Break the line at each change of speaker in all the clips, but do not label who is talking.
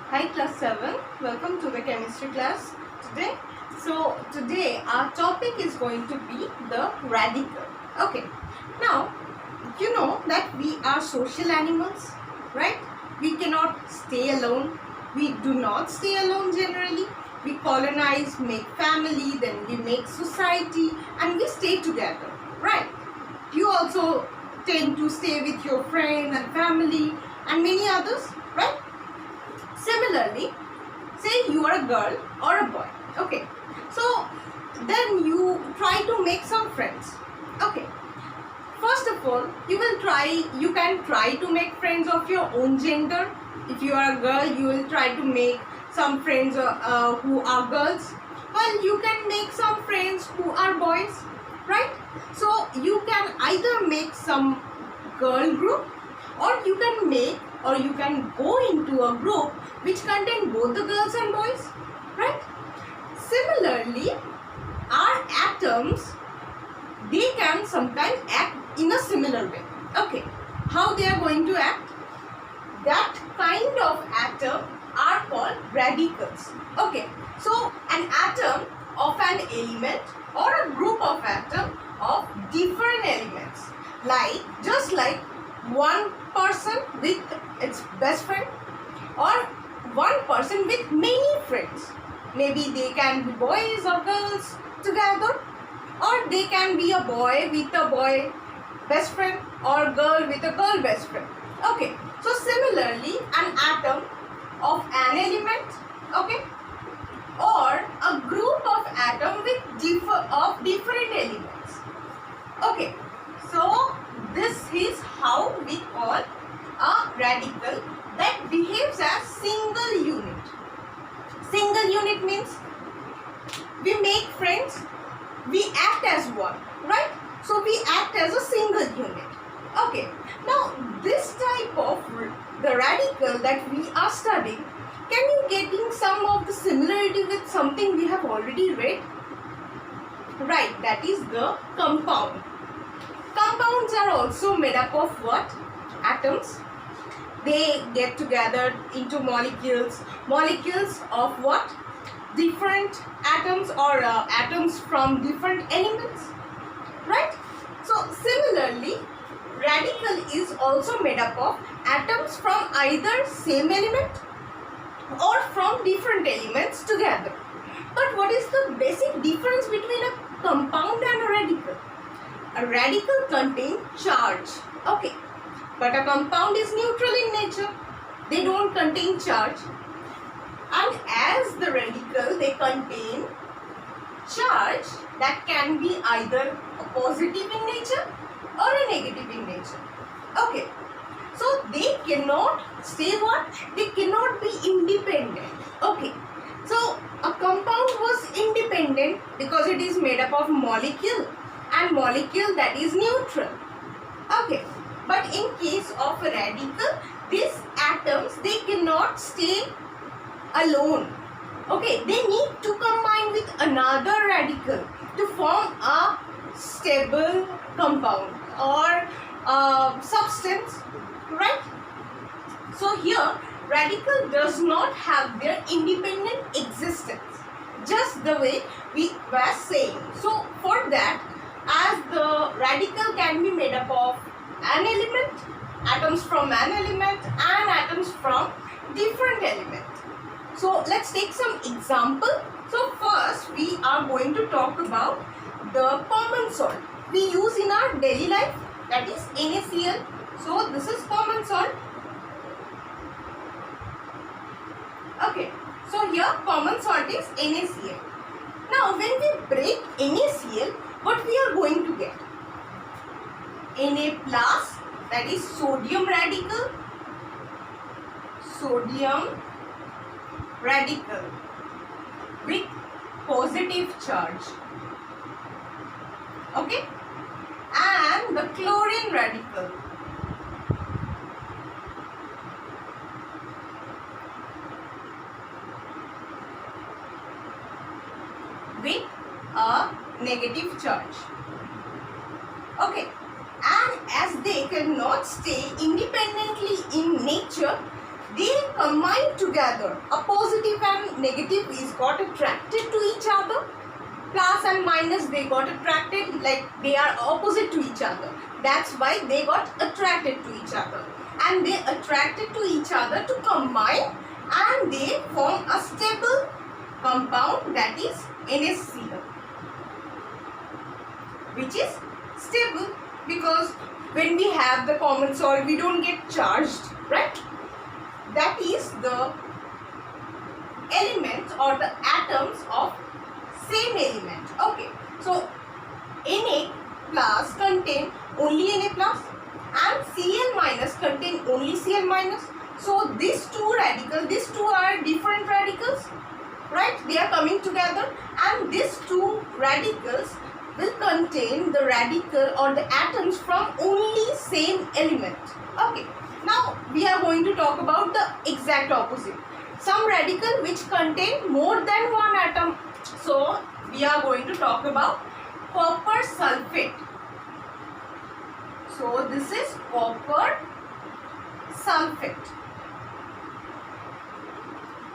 Hi class 7, welcome to the chemistry class today. Today our topic is going to be the radical. Okay, now you know that we are social animals, right? We cannot stay alone. We do not stay alone generally. We colonize, make family, then we make society and we stay together, right? You also tend to stay with your friends and family and many others, right? Similarly, say you are a girl or a boy. Okay, so then you try to make some friends. Okay, first of all, you can try to make friends of your own gender. If you are a girl, you will try to make some friends who are girls. Well, you can make some friends who are boys, right? So you can either make some girl group, or you can go into a group which contain both the girls and boys, right? Similarly, our atoms, they can sometimes act in a similar way. Okay, how they are going to act? That kind of atom are called radicals. Okay, so an atom of an element or a group of atom of different elements, just like one person with its best friend or one person with many friends. Maybe they can be boys or girls together, or they can be a boy with a boy best friend or girl with a girl best friend. Okay, so similarly an atom of an element, okay, or a group of atom with different elements. Okay, so this is how we call a radical that behaves as single unit. Single unit means we make friends, we act as one, right? So we act as a single unit. Okay, now this type of the radical that we are studying, can you getting some of the similarity with something we have already read? Right, that is the compound. Compounds are also made up of what? Atoms. They get together into molecules. Molecules of what? Different atoms or atoms from different elements. Right? So similarly, radical is also made up of atoms from either same element or from different elements together. But what is the basic difference between a compound and a radical? A radical contains charge. Okay. But a compound is neutral in nature. They don't contain charge. And as the radical, they contain charge that can be either a positive in nature or a negative in nature. Okay. So they cannot say what? They cannot be independent. Okay. So a compound was independent because it is made up of molecule and molecule that is neutral. Okay. But in case of a radical, these atoms, they cannot stay alone. Okay, they need to combine with another radical to form a stable compound or substance, right? So here, radical does not have their independent existence, just the way we were saying. So for that, as the radical can be made up of an element, atoms from an element and atoms from different element. So let's take some example. So first we are going to talk about the common salt we use in our daily life, that is NaCl. So this is common salt. Okay, so here common salt is NaCl. Now when we break NaCl, what we are going to get? Na plus, that is sodium radical, with positive charge, okay, and the chlorine radical with a negative charge. Okay, and as they cannot stay independently in nature, they combine together. A positive and negative is got attracted to each other. Plus and minus, they got attracted, like they are opposite to each other. That's why they got attracted to each other. And they attracted to each other to combine, and they form a stable compound, that is NaCl, which is stable, because when we have the common solid, we don't get charged, right? That is the elements or the atoms of same element. Okay, so Na plus contain only Na plus, and Cl minus contain only Cl minus. So these two radicals, these two are different radicals, right? They are coming together, and these two radicals will contain the radical or the atoms from only same element. Okay, now we are going to talk about the exact opposite. Some radical which contain more than one atom. So we are going to talk about copper sulfate. So this is copper sulfate.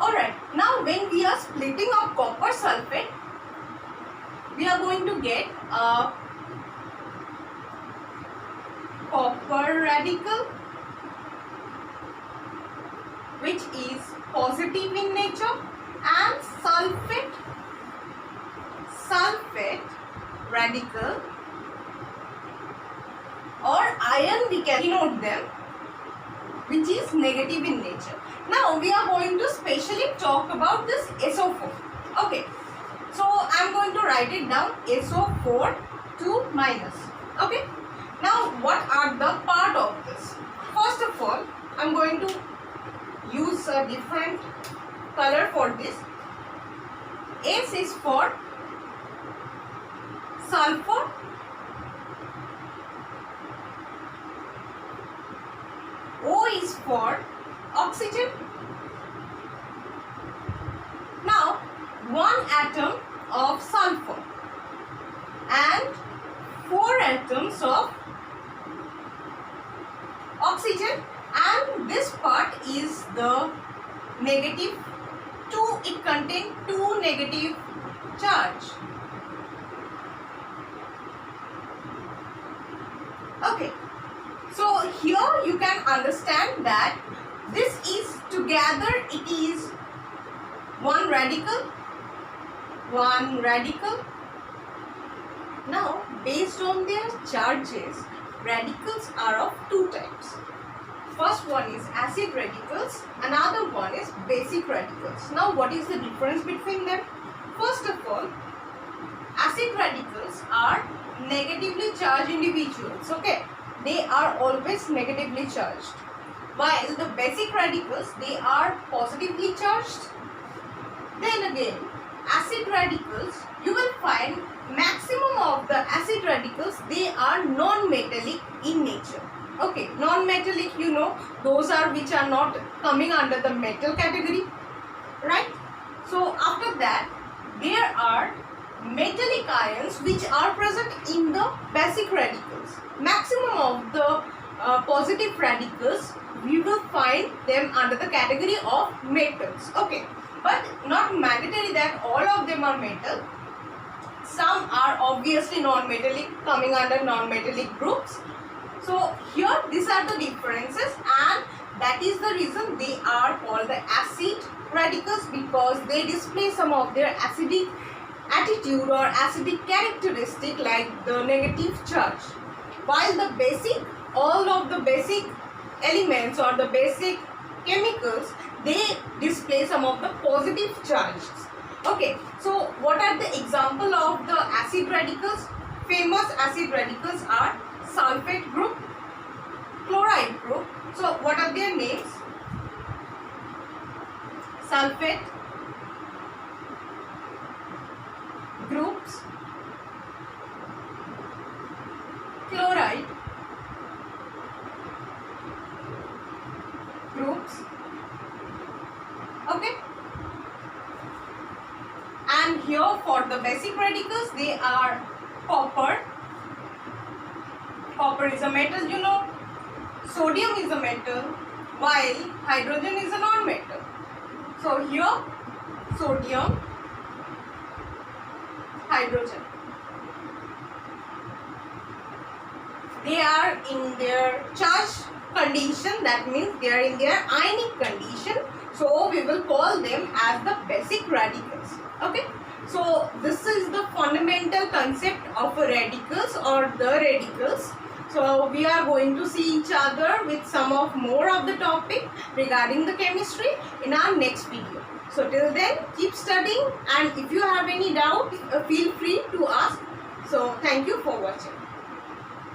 Alright, now when we are splitting up copper sulfate, we are going to get a copper radical which is positive in nature, and sulfate radical or iron, we can denote them, which is negative in nature. Now we are going to specially talk about this SO4. Okay, so I am going to write it down, SO4 2 minus. Okay, now what are the part of this? First of all, I am going to use a different color for this. S is for sulfur, O is for oxygen. Now, one atom of sulfur and 4 atoms of oxygen, and this part is the negative 2. It contains 2 negative charge. Okay, so here you can understand that this is together, it is one radical. Now based on their charges, radicals are of 2 types. First one is acid radicals, another one is basic radicals. Now what is the difference between them? First of all, acid radicals are negatively charged individuals. Okay, they are always negatively charged, while the basic radicals, they are positively charged. Then again, acid radicals, you will find maximum of the acid radicals, they are non-metallic in nature. Okay, non-metallic, you know, those are which are not coming under the metal category, right? So after that, there are metallic ions which are present in the basic radicals. Maximum of the positive radicals, we will find them under the category of metals. Okay, but not mandatory that all of them are metal. Some are obviously non-metallic, coming under non-metallic groups. So here these are the differences, and that is the reason they are called the acid radicals, because they display some of their acidic attitude or acidic characteristic like the negative charge. While the basic, all of the basic elements or the basic chemicals, they display some of the positive charges. Okay, so what are the example of the acid radicals? Famous acid radicals are sulfate group, chloride group. So what are their names? Sulfate groups, chloride groups. Okay, and here for the basic radicals, they are copper. Copper is a metal, you know. Sodium is a metal. while hydrogen is a non-metal. So here sodium, hydrogen, they are in their charged condition, that means they are in their ionic condition. So we will call them as the basic radicals. Okay. So this is the fundamental concept of radicals or the radicals. So we are going to see each other with some of more of the topic regarding the chemistry in our next video. So till then, keep studying, and if you have any doubt, feel free to ask. So thank you for watching.